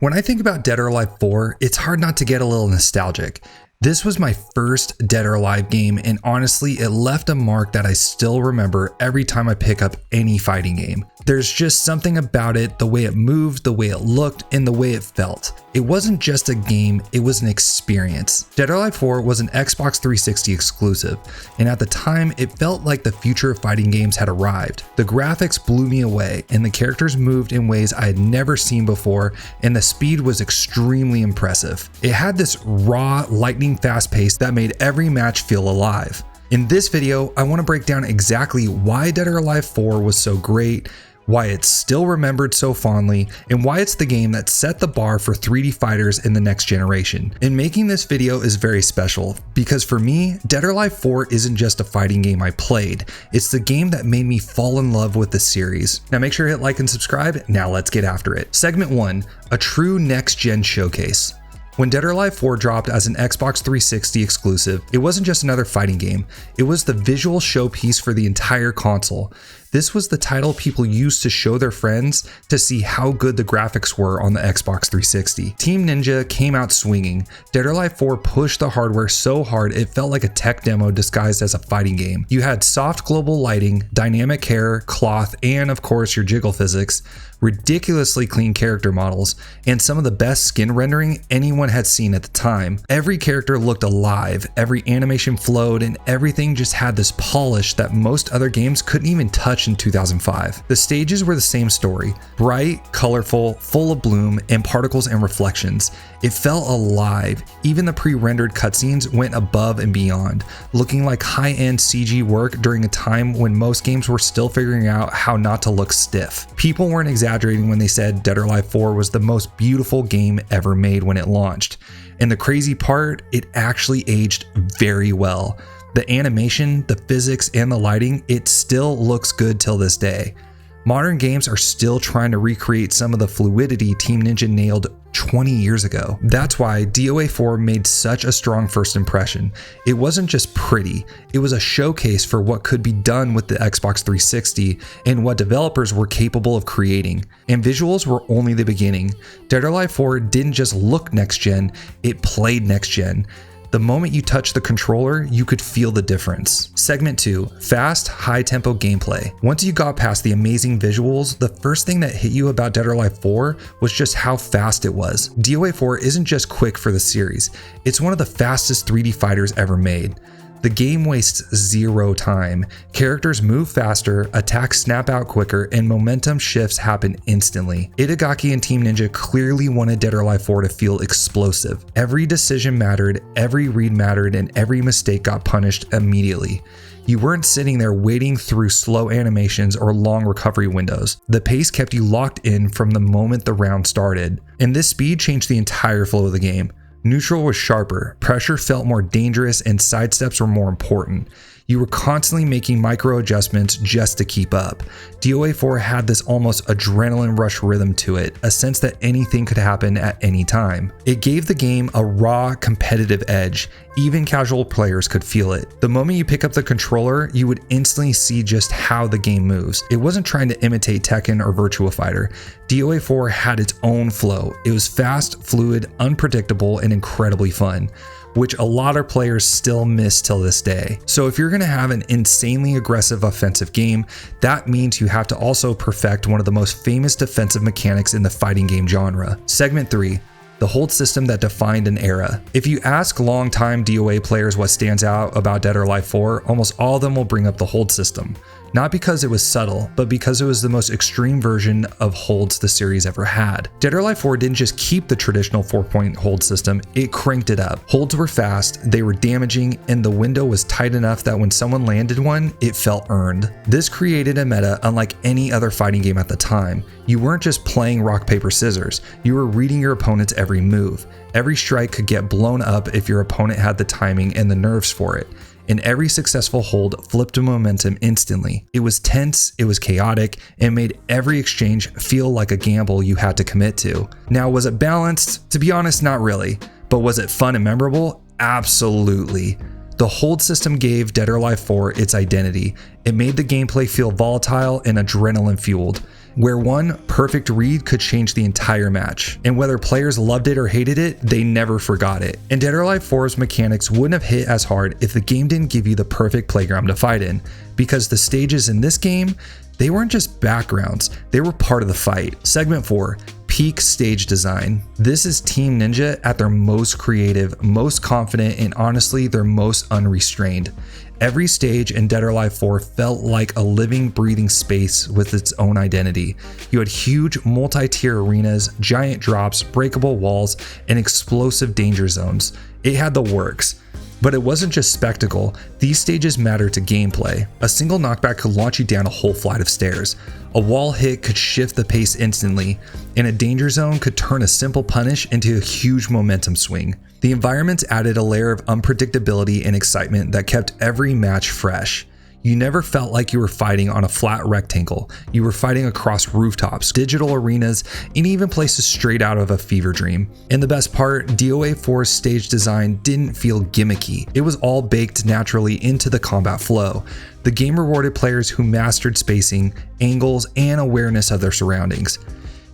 When I think about Dead or Alive 4, it's hard not to get a little nostalgic. This was my first Dead or Alive game, and honestly, it left a mark that I still remember every time I pick up any fighting game. There's just something about it, the way it moved, the way it looked, and the way it felt. It wasn't just a game, it was an experience. Dead or Alive 4 was an Xbox 360 exclusive, and at the time, it felt like the future of fighting games had arrived. The graphics blew me away, and the characters moved in ways I had never seen before, and the speed was extremely impressive. It had this raw, lightning fast pace that made every match feel alive. In this video, I want to break down exactly why Dead or Alive 4 was so great, why it's still remembered so fondly, and why it's the game that set the bar for 3D fighters in the next generation. And making this video is very special, because for me, Dead or Alive 4 isn't just a fighting game I played, it's the game that made me fall in love with the series. Now make sure to hit like and subscribe, now let's get after it. Segment 1, a true next-gen showcase. When Dead or Alive 4 dropped as an Xbox 360 exclusive, it wasn't just another fighting game, it was the visual showpiece for the entire console. This was the title people used to show their friends to see how good the graphics were on the Xbox 360. Team Ninja came out swinging. Dead or Alive 4 pushed the hardware so hard it felt like a tech demo disguised as a fighting game. You had soft global lighting, dynamic hair, cloth, and of course your jiggle physics, ridiculously clean character models, and some of the best skin rendering anyone had seen at the time. Every character looked alive, every animation flowed, and everything just had this polish that most other games couldn't even touch in 2005. The stages were the same story, bright, colorful, full of bloom, and particles and reflections. It felt alive. Even the pre-rendered cutscenes went above and beyond, looking like high-end CG work during a time when most games were still figuring out how not to look stiff. People weren't exaggerating when they said Dead or Alive 4 was the most beautiful game ever made when it launched. And the crazy part, it actually aged very well. The animation, the physics, and the lighting, it still looks good till this day. Modern games are still trying to recreate some of the fluidity Team Ninja nailed 20 years ago. That's why DOA 4 made such a strong first impression. It wasn't just pretty, it was a showcase for what could be done with the Xbox 360 and what developers were capable of creating. And visuals were only the beginning. Dead or Alive 4 didn't just look next gen, it played next gen. The moment you touched the controller, you could feel the difference. Segment 2, fast, high-tempo gameplay. Once you got past the amazing visuals, the first thing that hit you about Dead or Alive 4 was just how fast it was. DOA 4 isn't just quick for the series, it's one of the fastest 3D fighters ever made. The game wastes zero time. Characters move faster, attacks snap out quicker, and momentum shifts happen instantly. Itagaki and Team Ninja clearly wanted Dead or Alive 4 to feel explosive. Every decision mattered, every read mattered, and every mistake got punished immediately. You weren't sitting there waiting through slow animations or long recovery windows. The pace kept you locked in from the moment the round started. And this speed changed the entire flow of the game. Neutral was sharper, pressure felt more dangerous, and sidesteps were more important. You were constantly making micro adjustments just to keep up. DOA 4 had this almost adrenaline rush rhythm to it, a sense that anything could happen at any time. It gave the game a raw, competitive edge. Even casual players could feel it. The moment you pick up the controller, you would instantly see just how the game moves. It wasn't trying to imitate Tekken or Virtua Fighter. DOA 4 had its own flow. It was fast, fluid, unpredictable, and incredibly fun, which a lot of players still miss till this day. So if you're going to have an insanely aggressive offensive game, that means you have to also perfect one of the most famous defensive mechanics in the fighting game genre. Segment 3, the hold system that defined an era. If you ask longtime DOA players what stands out about Dead or Alive 4, almost all of them will bring up the hold system. Not because it was subtle, but because it was the most extreme version of holds the series ever had. Dead or Alive 4 didn't just keep the traditional 4-point hold system, it cranked it up. Holds were fast, they were damaging, and the window was tight enough that when someone landed one, it felt earned. This created a meta unlike any other fighting game at the time. You weren't just playing rock, paper, scissors, you were reading your opponent's every move. Every strike could get blown up if your opponent had the timing and the nerves for it. And every successful hold flipped to momentum instantly. It was tense, it was chaotic, and made every exchange feel like a gamble you had to commit to. Now, was it balanced? To be honest, not really. But was it fun and memorable? Absolutely. The hold system gave Dead or Alive 4 its identity. It made the gameplay feel volatile and adrenaline fueled. where one perfect read could change the entire match. And whether players loved it or hated it, they never forgot it. And Dead or Alive 4's mechanics wouldn't have hit as hard if the game didn't give you the perfect playground to fight in, because the stages in this game, they weren't just backgrounds, they were part of the fight. Segment 4, peak stage design. This is Team Ninja at their most creative, most confident, and honestly, their most unrestrained. Every stage in Dead or Alive 4 felt like a living, breathing space with its own identity. You had huge multi-tier arenas, giant drops, breakable walls, and explosive danger zones. It had the works. But it wasn't just spectacle, these stages mattered to gameplay. A single knockback could launch you down a whole flight of stairs. A wall hit could shift the pace instantly, and a danger zone could turn a simple punish into a huge momentum swing. The environments added a layer of unpredictability and excitement that kept every match fresh. You never felt like you were fighting on a flat rectangle. You were fighting across rooftops, digital arenas, and even places straight out of a fever dream. And the best part, DOA 4's stage design didn't feel gimmicky. It was all baked naturally into the combat flow. The game rewarded players who mastered spacing, angles, and awareness of their surroundings.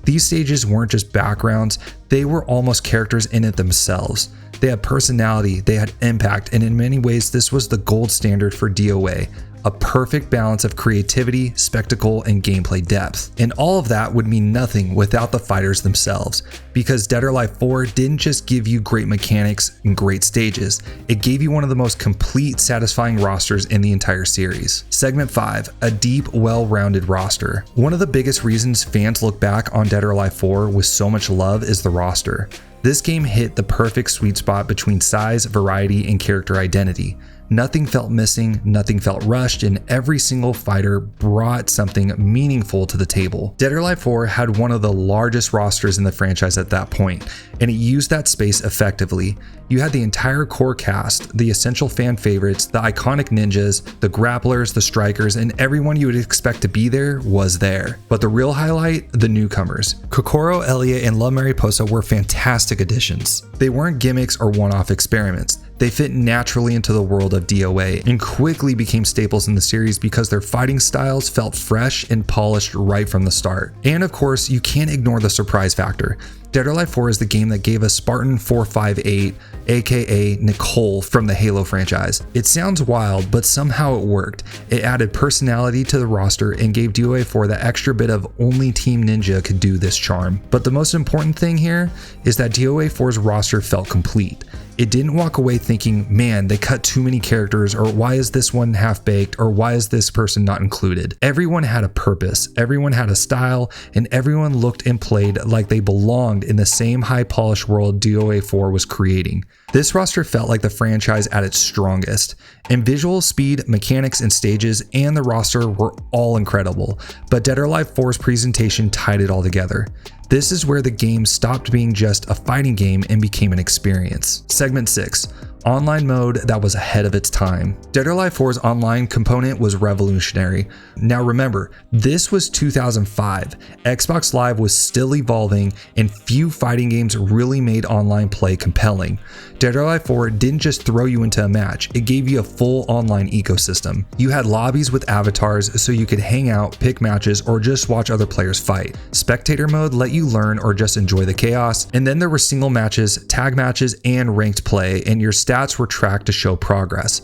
These stages weren't just backgrounds, they were almost characters in it themselves. They had personality, they had impact, and in many ways this was the gold standard for DOA. A perfect balance of creativity, spectacle, and gameplay depth. And all of that would mean nothing without the fighters themselves, because Dead or Alive 4 didn't just give you great mechanics and great stages, it gave you one of the most complete, satisfying rosters in the entire series. Segment 5, a deep, well-rounded roster. One of the biggest reasons fans look back on Dead or Alive 4 with so much love is the roster. This game hit the perfect sweet spot between size, variety, and character identity. Nothing felt missing, nothing felt rushed, and every single fighter brought something meaningful to the table. Dead or Alive 4 had one of the largest rosters in the franchise at that point, and it used that space effectively. You had the entire core cast, the essential fan favorites, the iconic ninjas, the grapplers, the strikers, and everyone you would expect to be there was there. But the real highlight, the newcomers. Kokoro, Elliot, and La Mariposa were fantastic additions. They weren't gimmicks or one-off experiments. They fit naturally into the world of DOA and quickly became staples in the series because their fighting styles felt fresh and polished right from the start. And of course, you can't ignore the surprise factor. Dead or Alive 4 is the game that gave us Spartan 458, aka Nicole from the Halo franchise. It sounds wild, but somehow it worked. It added personality to the roster and gave DOA 4 the extra bit of only Team Ninja could do this charm. But the most important thing here is that DOA 4's roster felt complete. It didn't walk away thinking, man, they cut too many characters, or why is this one half-baked, or why is this person not included? Everyone had a purpose, everyone had a style, and everyone looked and played like they belonged in the same high-polished world DOA 4 was creating. This roster felt like the franchise at its strongest, and visual speed, mechanics, and stages, and the roster were all incredible, but Dead or Alive 4's presentation tied it all together. This is where the game stopped being just a fighting game and became an experience. Segment 6. Online mode that was ahead of its time. Dead or Alive 4's online component was revolutionary. Now remember, this was 2005. Xbox Live was still evolving and few fighting games really made online play compelling. Dead or Alive 4 didn't just throw you into a match, it gave you a full online ecosystem. You had lobbies with avatars so you could hang out, pick matches, or just watch other players fight. Spectator mode let you learn or just enjoy the chaos, and then there were single matches, tag matches, and ranked play, and your stats were tracked to show progress.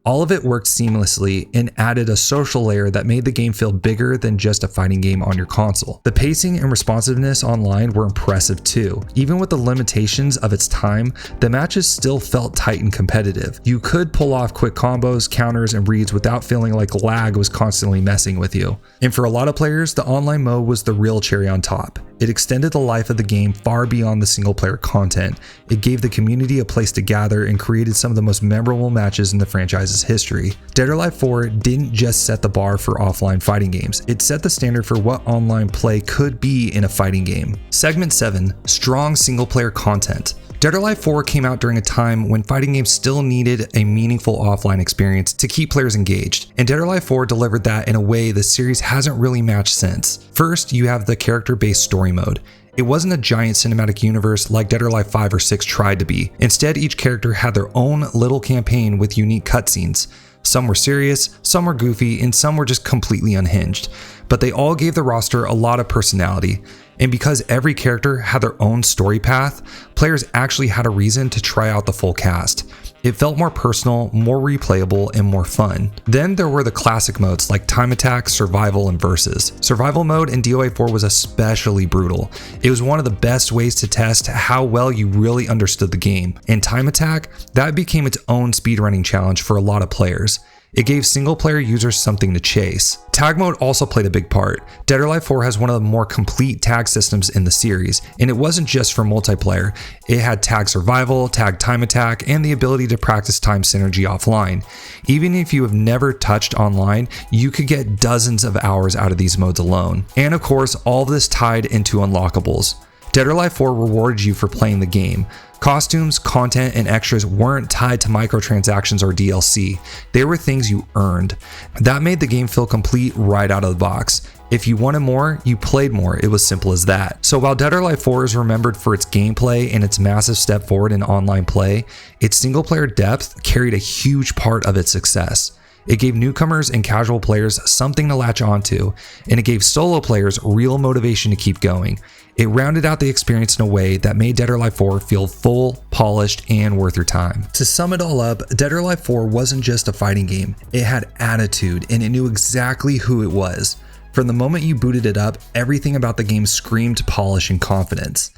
All of it worked seamlessly and added a social layer that made the game feel bigger than just a fighting game on your console. The pacing and responsiveness online were impressive too. Even with the limitations of its time, the matches still felt tight and competitive. You could pull off quick combos, counters, and reads without feeling like lag was constantly messing with you. And for a lot of players, the online mode was the real cherry on top. It extended the life of the game far beyond the single player content. It gave the community a place to gather and created some of the most memorable matches in the franchise's history. Dead or Alive 4 didn't just set the bar for offline fighting games, it set the standard for what online play could be in a fighting game. Segment 7. Strong single player content. Dead or Alive 4 came out during a time when fighting games still needed a meaningful offline experience to keep players engaged, and Dead or Alive 4 delivered that in a way the series hasn't really matched since. First, you have the character-based story mode. It wasn't a giant cinematic universe like Dead or Alive 5 or 6 tried to be. Instead, each character had their own little campaign with unique cutscenes. Some were serious, some were goofy, and some were just completely unhinged. but they all gave the roster a lot of personality. And because every character had their own story path, players actually had a reason to try out the full cast. It felt more personal, more replayable, and more fun. Then there were the classic modes like Time Attack, Survival, and Versus. Survival mode in DOA 4 was especially brutal. It was one of the best ways to test how well you really understood the game. In Time Attack, that became its own speedrunning challenge for a lot of players. It gave single-player users something to chase. Tag mode also played a big part. Dead or Alive 4 has one of the more complete tag systems in the series, and it wasn't just for multiplayer. It had tag survival, tag time attack, and the ability to practice time synergy offline. Even if you have never touched online, you could get dozens of hours out of these modes alone. And of course, all of this tied into unlockables. Dead or Alive 4 rewarded you for playing the game. Costumes, content, and extras weren't tied to microtransactions or DLC. They were things you earned. That made the game feel complete right out of the box. If you wanted more, you played more. It was simple as that. So while Dead or Alive 4 is remembered for its gameplay and its massive step forward in online play, its single-player depth carried a huge part of its success. It gave newcomers and casual players something to latch onto, and it gave solo players real motivation to keep going. It rounded out the experience in a way that made Dead or Alive 4 feel full, polished, and worth your time. To sum it all up, Dead or Alive 4 wasn't just a fighting game. It had attitude, and it knew exactly who it was. From the moment you booted it up, everything about the game screamed polish and confidence.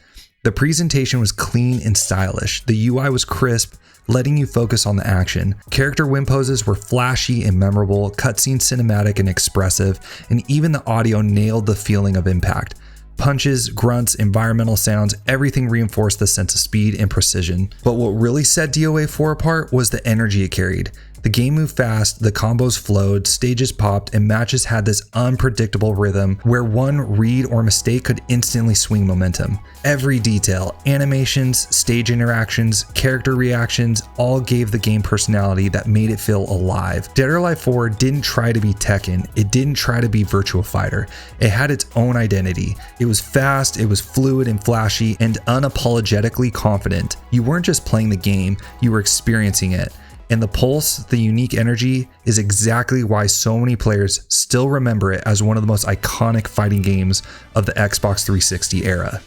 The presentation was clean and stylish. The UI was crisp, letting you focus on the action. Character win poses were flashy and memorable, cutscenes cinematic and expressive, and even the audio nailed the feeling of impact. Punches, grunts, environmental sounds, everything reinforced the sense of speed and precision. But what really set DOA 4 apart was the energy it carried. The game moved fast, the combos flowed, stages popped, and matches had this unpredictable rhythm where one read or mistake could instantly swing momentum. Every detail, animations, stage interactions, character reactions, all gave the game personality that made it feel alive. Dead or Alive 4 didn't try to be Tekken, it didn't try to be Virtua Fighter. It had its own identity. It was fast, it was fluid and flashy, and unapologetically confident. You weren't just playing the game, you were experiencing it. And the pulse, the unique energy, is exactly why so many players still remember it as one of the most iconic fighting games of the Xbox 360 era.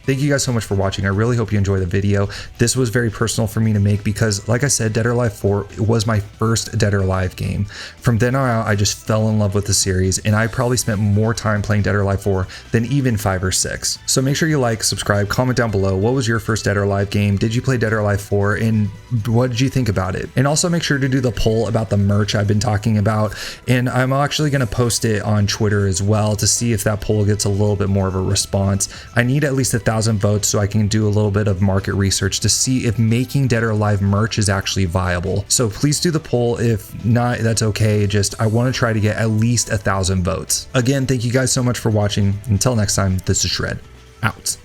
Thank you guys so much for watching. I really hope you enjoyed the video. This was very personal for me to make because, like I said, Dead or Alive 4 was my first Dead or Alive game. From then on out, I just fell in love with the series, and I probably spent more time playing Dead or Alive 4 than even 5 or 6. So make sure you like, subscribe, comment down below. What was your first Dead or Alive game? Did you play Dead or Alive 4? And what did you think about it? And also make sure to do the poll about the merch I've been talking about. And I'm actually going to post it on Twitter as well to see if that poll gets a little bit more of a response. I need at least 1,000 votes so I can do a little bit of market research to see if making Dead or Alive merch is actually viable. So please do the poll. If not, that's okay. Just I want to try to get at least 1,000 votes. Again, thank you guys so much for watching. Until next time, this is Shred out.